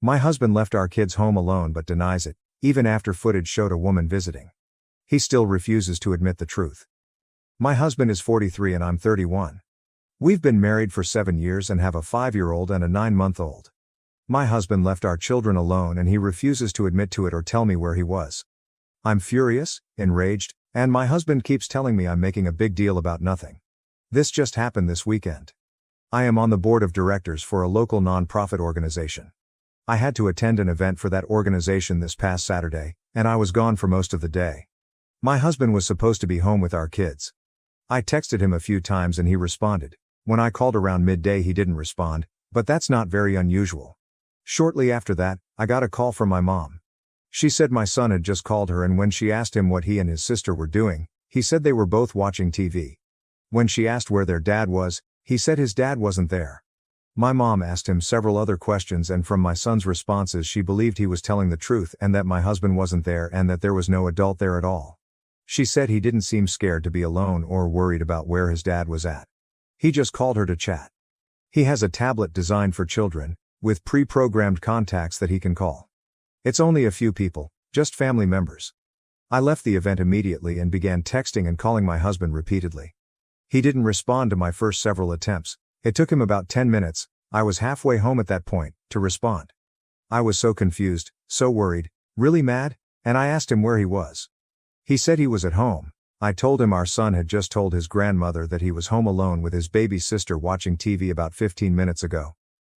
My husband left our kids home alone but denies it, even after footage showed a woman visiting. He still refuses to admit the truth. My husband is 43 and I'm 31. We've been married for 7 years and have a 5-year-old and a 9-month-old. My husband left our children alone and he refuses to admit to it or tell me where he was. I'm furious, enraged, and my husband keeps telling me I'm making a big deal about nothing. This just happened this weekend. I am on the board of directors for a local non-profit organization. I had to attend an event for that organization this past Saturday, and I was gone for most of the day. My husband was supposed to be home with our kids. I texted him a few times and he responded. When I called around midday he didn't respond, but that's not very unusual. Shortly after that, I got a call from my mom. She said my son had just called her and when she asked him what he and his sister were doing, he said they were both watching TV. When she asked where their dad was, he said his dad wasn't there. My mom asked him several other questions and from my son's responses she believed he was telling the truth and that my husband wasn't there and that there was no adult there at all. She said he didn't seem scared to be alone or worried about where his dad was at. He just called her to chat. He has a tablet designed for children, with pre-programmed contacts that he can call. It's only a few people, just family members. I left the event immediately and began texting and calling my husband repeatedly. He didn't respond to my first several attempts. It took him about 10 minutes, I was halfway home at that point, to respond. I was so confused, so worried, really mad, and I asked him where he was. He said he was at home. I told him our son had just told his grandmother that he was home alone with his baby sister watching TV about 15 minutes ago.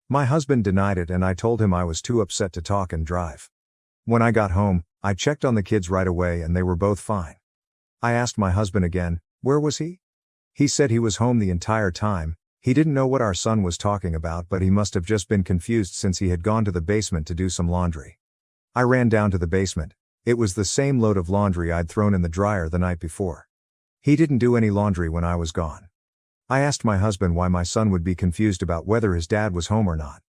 My husband denied it and I told him I was too upset to talk and drive. When I got home, I checked on the kids right away and they were both fine. I asked my husband again, where was he? He said he was home the entire time. He didn't know what our son was talking about but he must have just been confused since he had gone to the basement to do some laundry. I ran down to the basement. It was the same load of laundry I'd thrown in the dryer the night before. He didn't do any laundry when I was gone. I asked my husband why my son would be confused about whether his dad was home or not.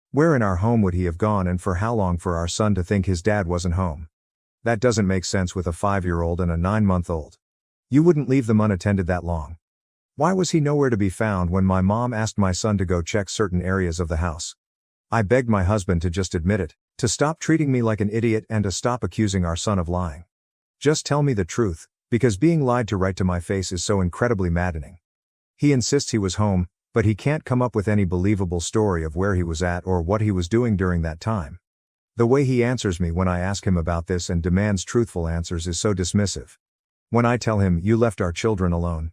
Where in our home would he have gone and for how long for our son to think his dad wasn't home? That doesn't make sense with a 5-year-old and a 9-month-old. You wouldn't leave them unattended that long. Why was he nowhere to be found when my mom asked my son to go check certain areas of the house? I begged my husband to just admit it, to stop treating me like an idiot and to stop accusing our son of lying. Just tell me the truth, because being lied to right to my face is so incredibly maddening. He insists he was home, but he can't come up with any believable story of where he was at or what he was doing during that time. The way he answers me when I ask him about this and demands truthful answers is so dismissive. When I tell him, "You left our children alone,"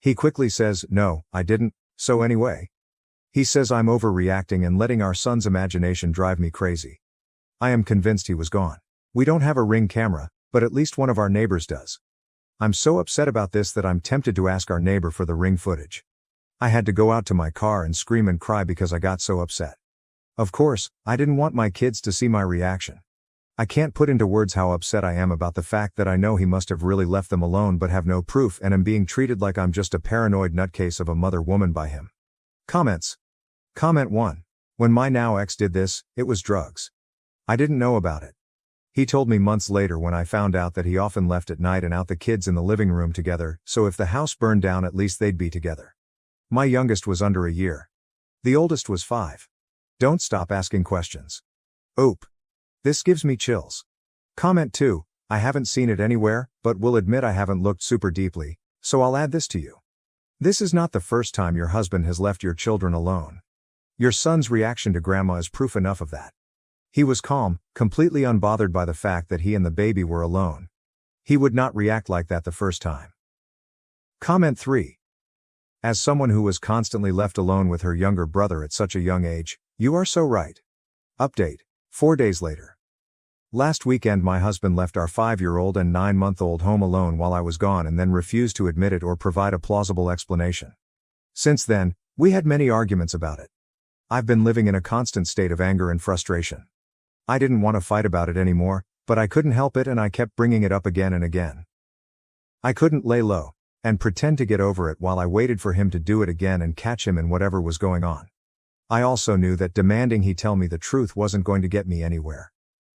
he quickly says, "No, I didn't, so anyway." He says I'm overreacting and letting our son's imagination drive me crazy. I am convinced he was gone. We don't have a Ring camera, but at least one of our neighbors does. I'm so upset about this that I'm tempted to ask our neighbor for the Ring footage. I had to go out to my car and scream and cry because I got so upset. Of course, I didn't want my kids to see my reaction. I can't put into words how upset I am about the fact that I know he must have really left them alone but have no proof and am being treated like I'm just a paranoid nutcase of a mother-woman by him. Comments. Comment 1. When my now ex did this, it was drugs. I didn't know about it. He told me months later when I found out that he often left at night and out the kids in the living room together, so if the house burned down at least they'd be together. My youngest was under a year. The oldest was 5. Don't stop asking questions. Oop. This gives me chills. Comment 2. I haven't seen it anywhere, but will admit I haven't looked super deeply, so I'll add this to you. This is not the first time your husband has left your children alone. Your son's reaction to grandma is proof enough of that. He was calm, completely unbothered by the fact that he and the baby were alone. He would not react like that the first time. Comment 3. As someone who was constantly left alone with her younger brother at such a young age, you are so right. Update. 4 days later. Last weekend my husband left our 5-year-old and 9-month-old home alone while I was gone and then refused to admit it or provide a plausible explanation. Since then, we had many arguments about it. I've been living in a constant state of anger and frustration. I didn't want to fight about it anymore, but I couldn't help it and I kept bringing it up again and again. I couldn't lay low and pretend to get over it while I waited for him to do it again and catch him in whatever was going on. I also knew that demanding he tell me the truth wasn't going to get me anywhere.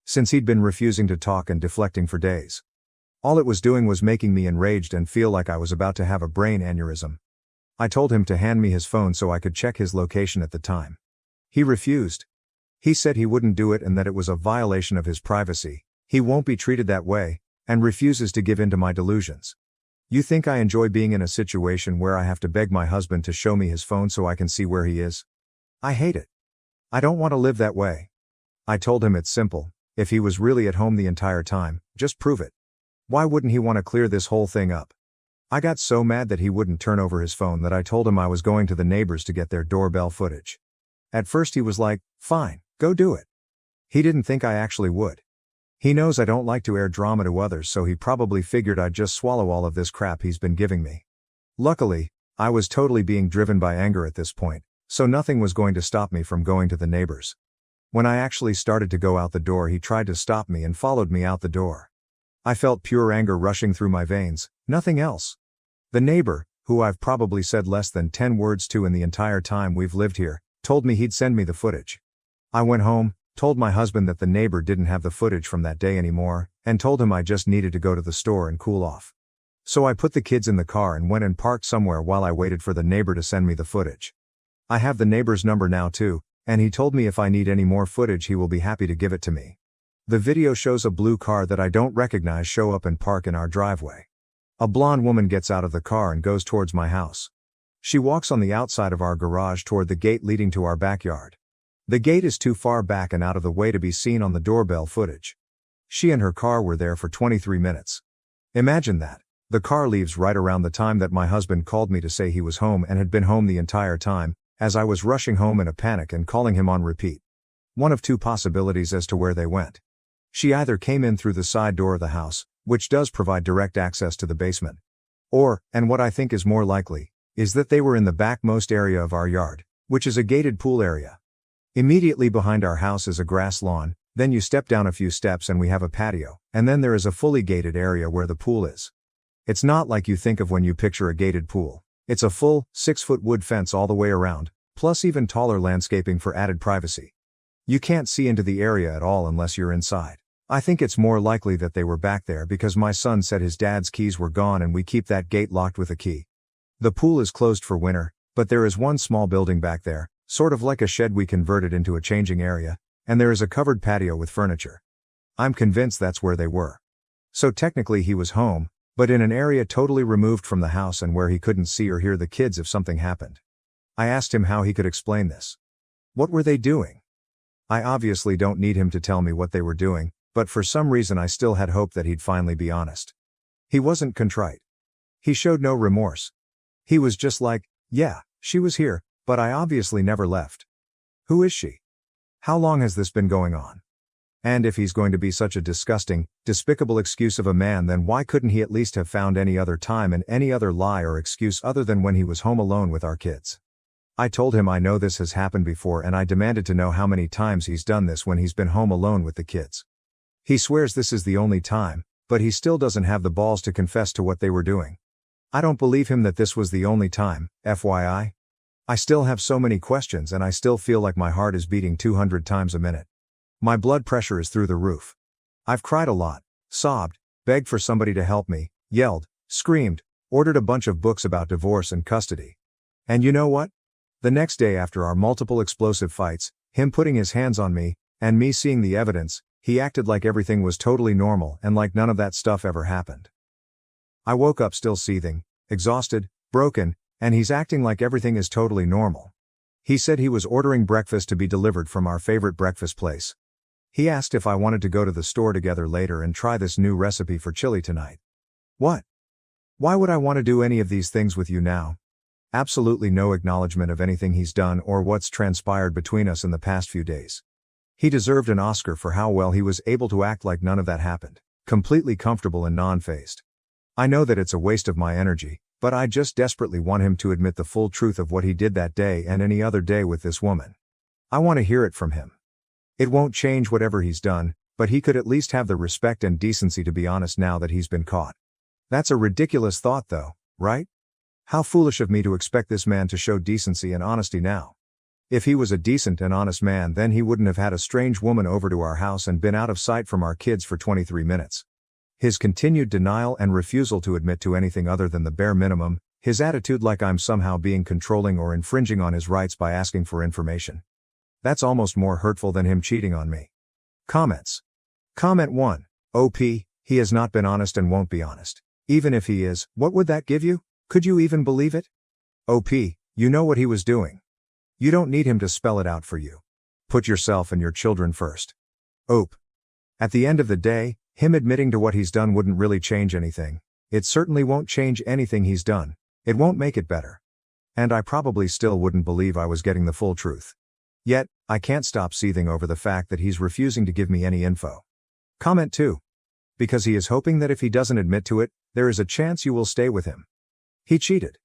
Since he'd been refusing to talk and deflecting for days. All it was doing was making me enraged and feel like I was about to have a brain aneurysm. I told him to hand me his phone so I could check his location at the time. He refused. He said he wouldn't do it and that it was a violation of his privacy, he won't be treated that way, and refuses to give in to my delusions. You think I enjoy being in a situation where I have to beg my husband to show me his phone so I can see where he is? I hate it. I don't want to live that way. I told him it's simple, if he was really at home the entire time, just prove it. Why wouldn't he want to clear this whole thing up? I got so mad that he wouldn't turn over his phone that I told him I was going to the neighbors to get their doorbell footage. At first he was like, fine, go do it. He didn't think I actually would. He knows I don't like to air drama to others, so he probably figured I'd just swallow all of this crap he's been giving me. Luckily, I was totally being driven by anger at this point, so nothing was going to stop me from going to the neighbors. When I actually started to go out the door, he tried to stop me and followed me out the door. I felt pure anger rushing through my veins, nothing else. The neighbor, who I've probably said less than 10 words to in the entire time we've lived here, told me he'd send me the footage. I went home, told my husband that the neighbor didn't have the footage from that day anymore, and told him I just needed to go to the store and cool off. So I put the kids in the car and went and parked somewhere while I waited for the neighbor to send me the footage. I have the neighbor's number now too, and he told me if I need any more footage he will be happy to give it to me. The video shows a blue car that I don't recognize show up and park in our driveway. A blonde woman gets out of the car and goes towards my house. She walks on the outside of our garage toward the gate leading to our backyard. The gate is too far back and out of the way to be seen on the doorbell footage. She and her car were there for 23 minutes. Imagine that. The car leaves right around the time that my husband called me to say he was home and had been home the entire time, as I was rushing home in a panic and calling him on repeat. One of two possibilities as to where they went. She either came in through the side door of the house, which does provide direct access to the basement. Or, and what I think is more likely, is that they were in the backmost area of our yard, which is a gated pool area. Immediately behind our house is a grass lawn, then you step down a few steps and we have a patio, and then there is a fully gated area where the pool is. It's not like you think of when you picture a gated pool. It's a full, 6-foot wood fence all the way around, plus even taller landscaping for added privacy. You can't see into the area at all unless you're inside. I think it's more likely that they were back there because my son said his dad's keys were gone and we keep that gate locked with a key. The pool is closed for winter, but there is one small building back there, sort of like a shed we converted into a changing area, and there is a covered patio with furniture. I'm convinced that's where they were. So technically he was home, but in an area totally removed from the house and where he couldn't see or hear the kids if something happened. I asked him how he could explain this. What were they doing? I obviously don't need him to tell me what they were doing, but for some reason I still had hope that he'd finally be honest. He wasn't contrite. He showed no remorse. He was just like, yeah, she was here, but I obviously never left. Who is she? How long has this been going on? And if he's going to be such a disgusting, despicable excuse of a man, then why couldn't he at least have found any other time and any other lie or excuse other than when he was home alone with our kids? I told him I know this has happened before and I demanded to know how many times he's done this when he's been home alone with the kids. He swears this is the only time, but he still doesn't have the balls to confess to what they were doing. I don't believe him that this was the only time, FYI. I still have so many questions and I still feel like my heart is beating 200 times a minute. My blood pressure is through the roof. I've cried a lot, sobbed, begged for somebody to help me, yelled, screamed, ordered a bunch of books about divorce and custody. And you know what? The next day after our multiple explosive fights, him putting his hands on me, and me seeing the evidence, he acted like everything was totally normal and like none of that stuff ever happened. I woke up still seething, exhausted, broken, and he's acting like everything is totally normal. He said he was ordering breakfast to be delivered from our favorite breakfast place. He asked if I wanted to go to the store together later and try this new recipe for chili tonight. What? Why would I want to do any of these things with you now? Absolutely no acknowledgement of anything he's done or what's transpired between us in the past few days. He deserved an Oscar for how well he was able to act like none of that happened, completely comfortable and non-fazed. I know that it's a waste of my energy, but I just desperately want him to admit the full truth of what he did that day and any other day with this woman. I want to hear it from him. It won't change whatever he's done, but he could at least have the respect and decency to be honest now that he's been caught. That's a ridiculous thought though, right? How foolish of me to expect this man to show decency and honesty now. If he was a decent and honest man, then he wouldn't have had a strange woman over to our house and been out of sight from our kids for 23 minutes. His continued denial and refusal to admit to anything other than the bare minimum, his attitude like I'm somehow being controlling or infringing on his rights by asking for information. That's almost more hurtful than him cheating on me. Comments. Comment 1. OP, he has not been honest and won't be honest. Even if he is, what would that give you? Could you even believe it? OP, you know what he was doing. You don't need him to spell it out for you. Put yourself and your children first. OP. At the end of the day, him admitting to what he's done wouldn't really change anything. It certainly won't change anything he's done. It won't make it better. And I probably still wouldn't believe I was getting the full truth. Yet, I can't stop seething over the fact that he's refusing to give me any info. Comment 2. Because he is hoping that if he doesn't admit to it, there is a chance you will stay with him. He cheated.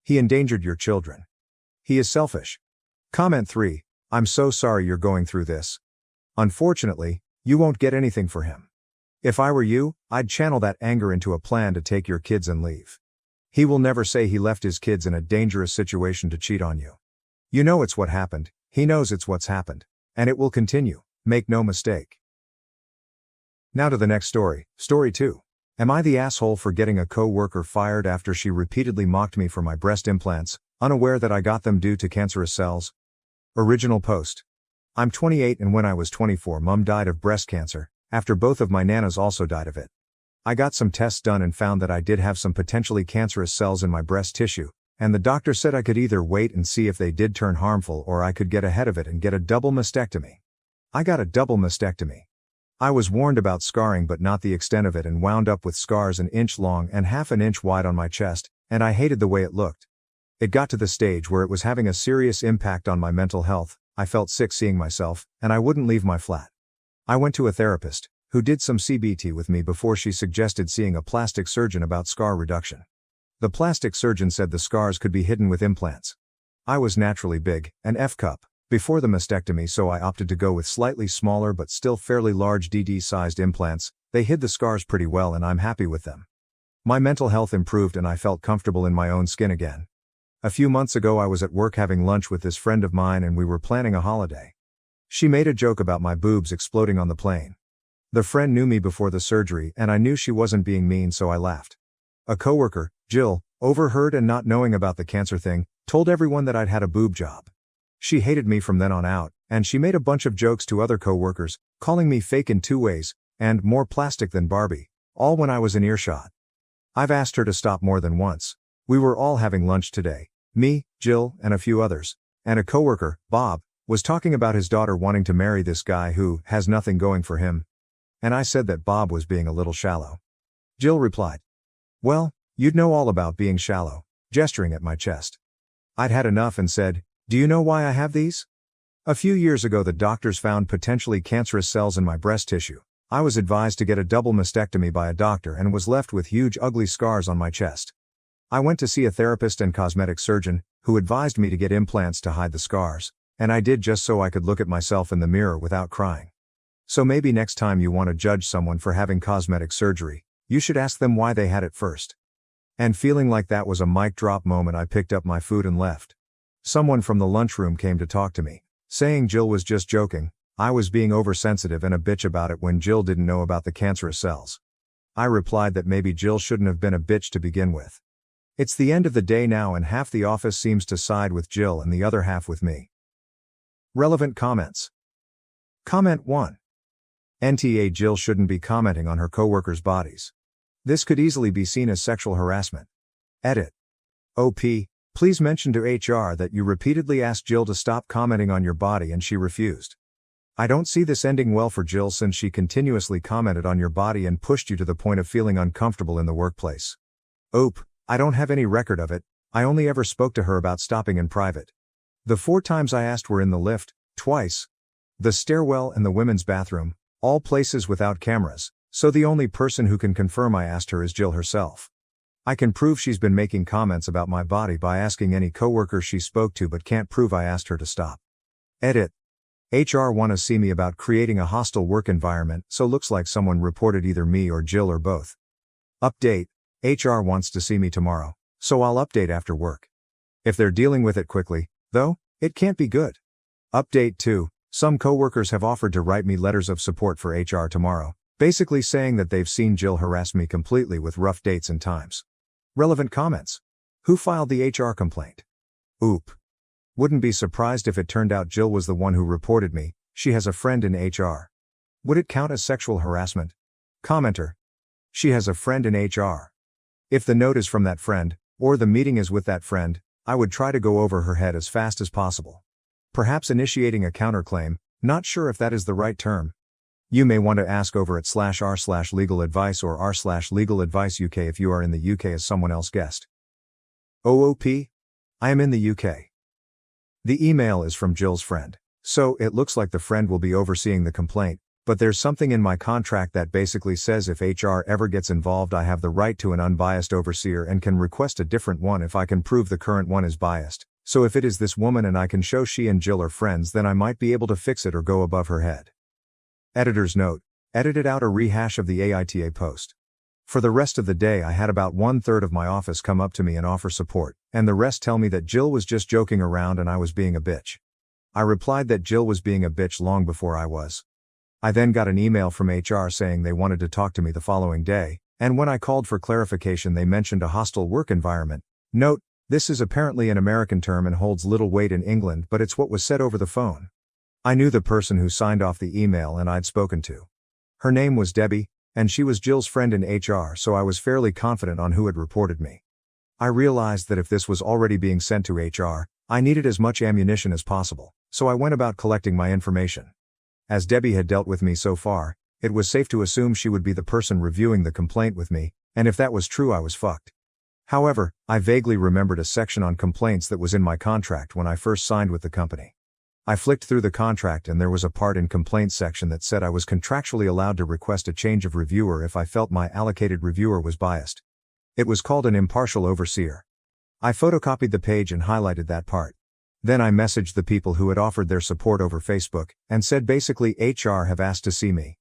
He endangered your children. He is selfish. Comment 3. I'm so sorry you're going through this. Unfortunately, you won't get anything for him. If I were you, I'd channel that anger into a plan to take your kids and leave. He will never say he left his kids in a dangerous situation to cheat on you. You know it's what happened, he knows it's what's happened. And it will continue, make no mistake. Now to the next story, story 2. Am I the asshole for getting a co-worker fired after she repeatedly mocked me for my breast implants, unaware that I got them due to cancerous cells? Original post. I'm 28 and when I was 24 mom died of breast cancer, after both of my nanas also died of it. I got some tests done and found that I did have some potentially cancerous cells in my breast tissue, and the doctor said I could either wait and see if they did turn harmful or I could get ahead of it and get a double mastectomy. I got a double mastectomy. I was warned about scarring but not the extent of it and wound up with scars an inch long and half an inch wide on my chest, and I hated the way it looked. It got to the stage where it was having a serious impact on my mental health. I felt sick seeing myself, and I wouldn't leave my flat. I went to a therapist, who did some CBT with me before she suggested seeing a plastic surgeon about scar reduction. The plastic surgeon said the scars could be hidden with implants. I was naturally big, an F-cup, before the mastectomy, so I opted to go with slightly smaller but still fairly large DD-sized implants. They hid the scars pretty well and I'm happy with them. My mental health improved and I felt comfortable in my own skin again. A few months ago I was at work having lunch with this friend of mine and we were planning a holiday. She made a joke about my boobs exploding on the plane. The friend knew me before the surgery and I knew she wasn't being mean, so I laughed. A coworker, Jill, overheard and, not knowing about the cancer thing, told everyone that I'd had a boob job. She hated me from then on out, and she made a bunch of jokes to other coworkers, calling me fake in 2 ways, and more plastic than Barbie, all when I was in earshot. I've asked her to stop more than once. We were all having lunch today, me, Jill, and a few others, and a coworker, Bob, was talking about his daughter wanting to marry this guy who has nothing going for him. And I said that Bob was being a little shallow. Jill replied, "Well, you'd know all about being shallow," gesturing at my chest. I'd had enough and said, "Do you know why I have these? A few years ago the doctors found potentially cancerous cells in my breast tissue. I was advised to get a double mastectomy by a doctor and was left with huge ugly scars on my chest. I went to see a therapist and cosmetic surgeon, who advised me to get implants to hide the scars, and I did just so I could look at myself in the mirror without crying. So maybe next time you want to judge someone for having cosmetic surgery, you should ask them why they had it first." And feeling like that was a mic drop moment, I picked up my food and left. Someone from the lunchroom came to talk to me, saying Jill was just joking. I was being oversensitive and a bitch about it when Jill didn't know about the cancerous cells. I replied that maybe Jill shouldn't have been a bitch to begin with. It's the end of the day now and half the office seems to side with Jill and the other half with me. Relevant comments. Comment 1. NTA, Jill shouldn't be commenting on her coworkers' bodies. This could easily be seen as sexual harassment. Edit. OP, please mention to HR that you repeatedly asked Jill to stop commenting on your body and she refused. I don't see this ending well for Jill since she continuously commented on your body and pushed you to the point of feeling uncomfortable in the workplace. OP, I don't have any record of it. I only ever spoke to her about stopping in private. The 4 times I asked were in the lift, twice, the stairwell and the women's bathroom, all places without cameras, so the only person who can confirm I asked her is Jill herself. I can prove she's been making comments about my body by asking any coworker she spoke to, but can't prove I asked her to stop. Edit. HR want to see me about creating a hostile work environment, so looks like someone reported either me or Jill or both. Update. HR wants to see me tomorrow, so I'll update after work. If they're dealing with it quickly, though, it can't be good. Update 2. Some coworkers have offered to write me letters of support for HR tomorrow, basically saying that they've seen Jill harass me completely with rough dates and times. Relevant comments. Who filed the HR complaint? Oop. Wouldn't be surprised if it turned out Jill was the one who reported me. She has a friend in HR. Would it count as sexual harassment? Commenter. She has a friend in HR. If the note is from that friend, or the meeting is with that friend, I would try to go over her head as fast as possible. Perhaps initiating a counterclaim, not sure if that is the right term. You may want to ask over at /r/legal advice or r/legal advice UK if you are in the UK as someone else guessed. OOP? I am in the UK. The email is from Jill's friend. So, it looks like the friend will be overseeing the complaint, but there's something in my contract that basically says if HR ever gets involved I have the right to an unbiased overseer and can request a different one if I can prove the current one is biased. So if it is this woman and I can show she and Jill are friends, then I might be able to fix it or go above her head. Editor's note. Edited out a rehash of the AITA post. For the rest of the day I had about 1/3 of my office come up to me and offer support, and the rest tell me that Jill was just joking around and I was being a bitch. I replied that Jill was being a bitch long before I was. I then got an email from HR saying they wanted to talk to me the following day, and when I called for clarification they mentioned a hostile work environment. Note, this is apparently an American term and holds little weight in England, but it's what was said over the phone. I knew the person who signed off the email and I'd spoken to. Her name was Debbie, and she was Jill's friend in HR, so I was fairly confident on who had reported me. I realized that if this was already being sent to HR, I needed as much ammunition as possible, so I went about collecting my information. As Debbie had dealt with me so far, it was safe to assume she would be the person reviewing the complaint with me, and if that was true I was fucked. However, I vaguely remembered a section on complaints that was in my contract when I first signed with the company. I flicked through the contract and there was a part in complaints section that said I was contractually allowed to request a change of reviewer if I felt my allocated reviewer was biased. It was called an impartial overseer. I photocopied the page and highlighted that part. Then I messaged the people who had offered their support over Facebook, and said basically HR have asked to see me.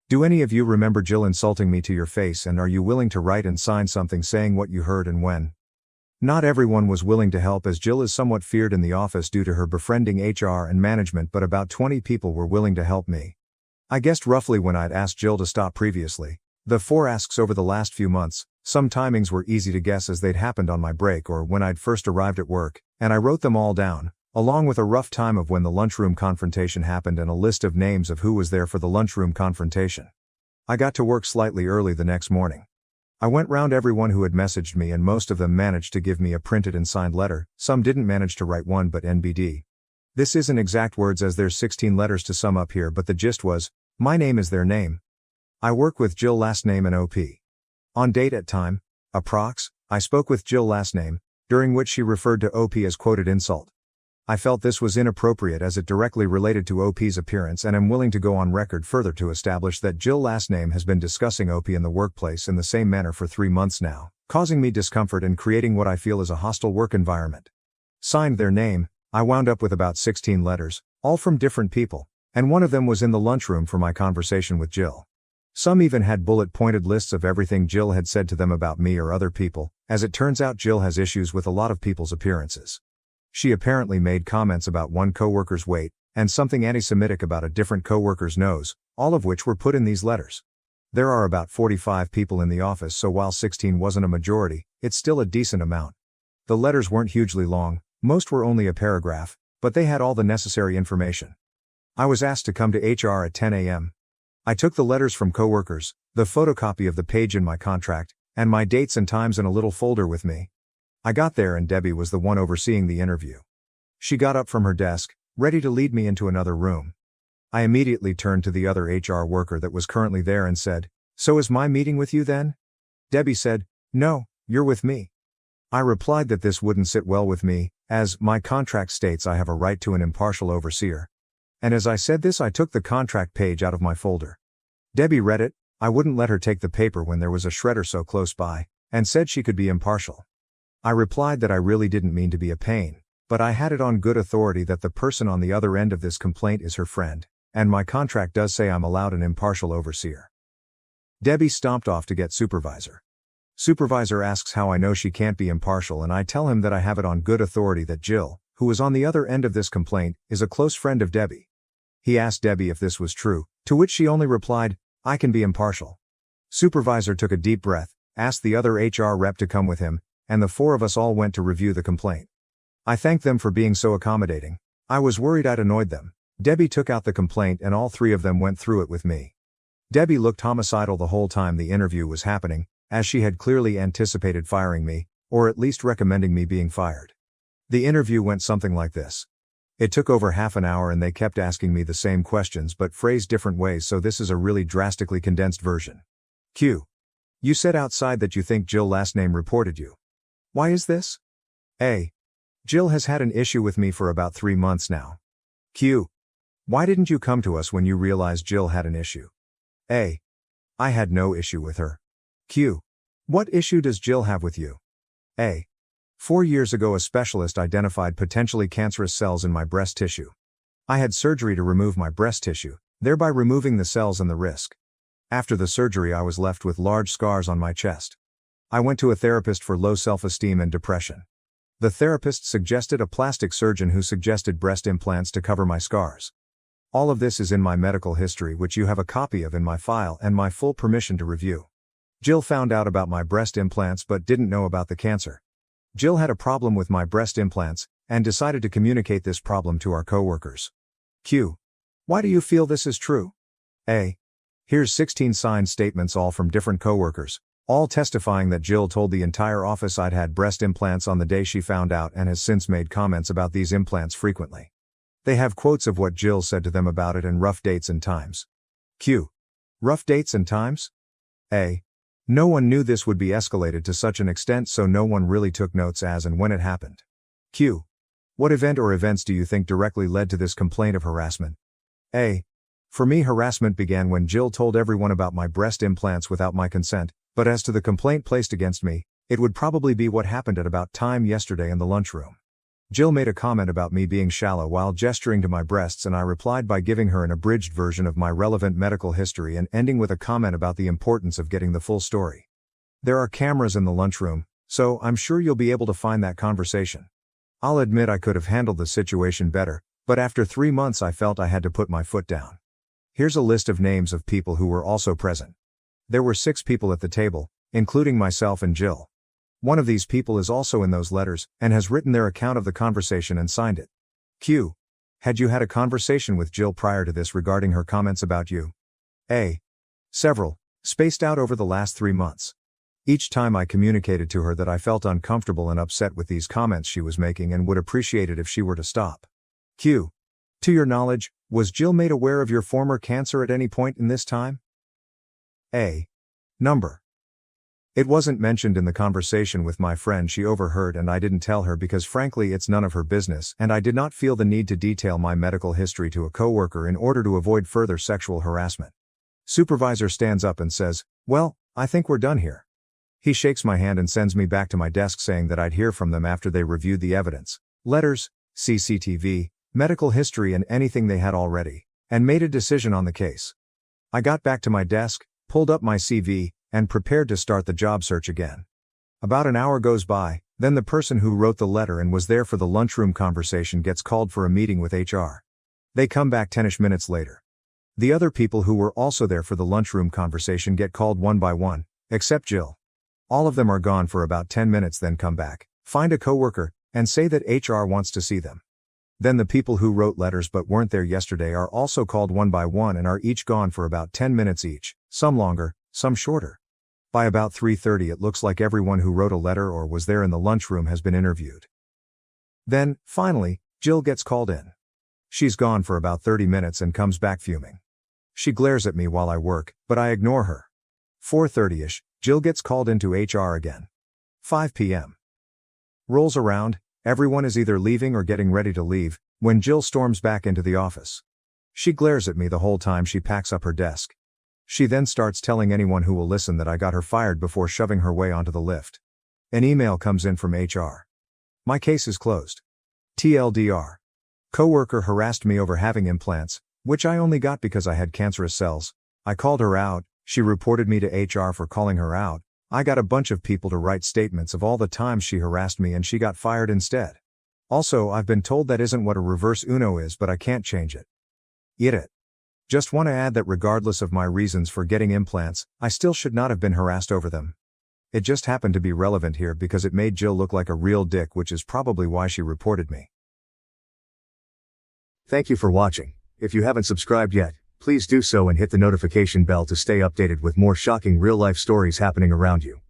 Do any of you remember Jill insulting me to your face, and are you willing to write and sign something saying what you heard and when? Not everyone was willing to help as Jill is somewhat feared in the office due to her befriending HR and management, but about 20 people were willing to help me. I guessed roughly when I'd asked Jill to stop previously. The 4 asks over the last few months, some timings were easy to guess as they'd happened on my break or when I'd first arrived at work, and I wrote them all down, along with a rough time of when the lunchroom confrontation happened and a list of names of who was there for the lunchroom confrontation. I got to work slightly early the next morning. I went round everyone who had messaged me and most of them managed to give me a printed and signed letter, some didn't manage to write one but NBD. This isn't exact words as there's 16 letters to sum up here, but the gist was, my name is their name. I work with Jill last name and OP. On date at time, approx, I spoke with Jill last name, during which she referred to OP as quoted insult. I felt this was inappropriate as it directly related to OP's appearance and am willing to go on record further to establish that Jill last name has been discussing OP in the workplace in the same manner for 3 months now, causing me discomfort and creating what I feel is a hostile work environment. Signed their name, I wound up with about 16 letters, all from different people, and one of them was in the lunchroom for my conversation with Jill. Some even had bullet-pointed lists of everything Jill had said to them about me or other people. As it turns out, Jill has issues with a lot of people's appearances. She apparently made comments about one coworker's weight, and something anti-Semitic about a different coworker's nose, all of which were put in these letters. There are about 45 people in the office, so while 16 wasn't a majority, it's still a decent amount. The letters weren't hugely long, most were only a paragraph, but they had all the necessary information. I was asked to come to HR at 10 a.m. I took the letters from coworkers, the photocopy of the page in my contract, and my dates and times in a little folder with me. I got there and Debbie was the one overseeing the interview. She got up from her desk, ready to lead me into another room. I immediately turned to the other HR worker that was currently there and said, "So is my meeting with you then?" Debbie said, "No, you're with me." I replied that this wouldn't sit well with me, as my contract states I have a right to an impartial overseer. And as I said this, I took the contract page out of my folder. Debbie read it. I wouldn't let her take the paper when there was a shredder so close by, and said she could be impartial. I replied that I really didn't mean to be a pain, but I had it on good authority that the person on the other end of this complaint is her friend, and my contract does say I'm allowed an impartial overseer. Debbie stomped off to get supervisor. Supervisor asks how I know she can't be impartial, and I tell him that I have it on good authority that Jill, who is on the other end of this complaint, is a close friend of Debbie. He asked Debbie if this was true, to which she only replied, "I can be impartial." Supervisor took a deep breath, asked the other HR rep to come with him, and the 4 of us all went to review the complaint. I thanked them for being so accommodating. I was worried I'd annoyed them. Debbie took out the complaint and all three of them went through it with me. Debbie looked homicidal the whole time the interview was happening, as she had clearly anticipated firing me, or at least recommending me being fired. The interview went something like this. It took over half an hour and they kept asking me the same questions but phrased different ways, so this is a really drastically condensed version. Q. You said outside that you think Jill last name reported you. Why is this? A. Jill has had an issue with me for about 3 months now. Q. Why didn't you come to us when you realized Jill had an issue? A. I had no issue with her. Q. What issue does Jill have with you? A. 4 years ago a specialist identified potentially cancerous cells in my breast tissue. I had surgery to remove my breast tissue, thereby removing the cells and the risk. After the surgery I was left with large scars on my chest. I went to a therapist for low self-esteem and depression. The therapist suggested a plastic surgeon who suggested breast implants to cover my scars. All of this is in my medical history, which you have a copy of in my file and my full permission to review. Jill found out about my breast implants but didn't know about the cancer. Jill had a problem with my breast implants, and decided to communicate this problem to our coworkers. Q. Why do you feel this is true? A. Here's 16 signed statements all from different coworkers, all testifying that Jill told the entire office I'd had breast implants on the day she found out and has since made comments about these implants frequently. They have quotes of what Jill said to them about it and rough dates and times. Q. Rough dates and times? A. No one knew this would be escalated to such an extent, so no one really took notes as and when it happened. Q. What event or events do you think directly led to this complaint of harassment? A. For me, harassment began when Jill told everyone about my breast implants without my consent, but as to the complaint placed against me, it would probably be what happened at about time yesterday in the lunchroom. Jill made a comment about me being shallow while gesturing to my breasts, and I replied by giving her an abridged version of my relevant medical history and ending with a comment about the importance of getting the full story. There are cameras in the lunchroom, so I'm sure you'll be able to find that conversation. I'll admit I could have handled the situation better, but after 3 months I felt I had to put my foot down. Here's a list of names of people who were also present. There were 6 people at the table, including myself and Jill. One of these people is also in those letters, and has written their account of the conversation and signed it. Q. Had you had a conversation with Jill prior to this regarding her comments about you? A. Several, spaced out over the last 3 months. Each time I communicated to her that I felt uncomfortable and upset with these comments she was making and would appreciate it if she were to stop. Q. To your knowledge, was Jill made aware of your former cancer at any point in this time? A. Number. It wasn't mentioned in the conversation with my friend she overheard, and I didn't tell her because frankly it's none of her business, and I did not feel the need to detail my medical history to a coworker in order to avoid further sexual harassment. Supervisor stands up and says, "Well, I think we're done here." He shakes my hand and sends me back to my desk saying that I'd hear from them after they reviewed the evidence, letters, CCTV, medical history and anything they had already, and made a decision on the case. I got back to my desk, pulled up my CV, and prepared to start the job search again. About an hour goes by, then the person who wrote the letter and was there for the lunchroom conversation gets called for a meeting with HR. They come back 10ish minutes later. The other people who were also there for the lunchroom conversation get called one by one, except Jill. All of them are gone for about 10 minutes, then come back, find a coworker, and say that HR wants to see them. Then the people who wrote letters but weren't there yesterday are also called one by one and are each gone for about 10 minutes each, some longer, some shorter. By about 3:30 it looks like everyone who wrote a letter or was there in the lunchroom has been interviewed. Then, finally, Jill gets called in. She's gone for about 30 minutes and comes back fuming. She glares at me while I work, but I ignore her. 4:30ish, Jill gets called into HR again. 5 p.m. rolls around, everyone is either leaving or getting ready to leave, when Jill storms back into the office. She glares at me the whole time she packs up her desk. She then starts telling anyone who will listen that I got her fired before shoving her way onto the lift. An email comes in from HR. My case is closed. TLDR. Coworker harassed me over having implants, which I only got because I had cancerous cells. I called her out, she reported me to HR for calling her out. I got a bunch of people to write statements of all the times she harassed me and she got fired instead. Also, I've been told that isn't what a reverse Uno is, but I can't change it. Eat it. Just want to add that regardless of my reasons for getting implants, I still should not have been harassed over them. It just happened to be relevant here because it made Jill look like a real dick, which is probably why she reported me. Thank you for watching. If you haven't subscribed yet, please do so and hit the notification bell to stay updated with more shocking real-life stories happening around you.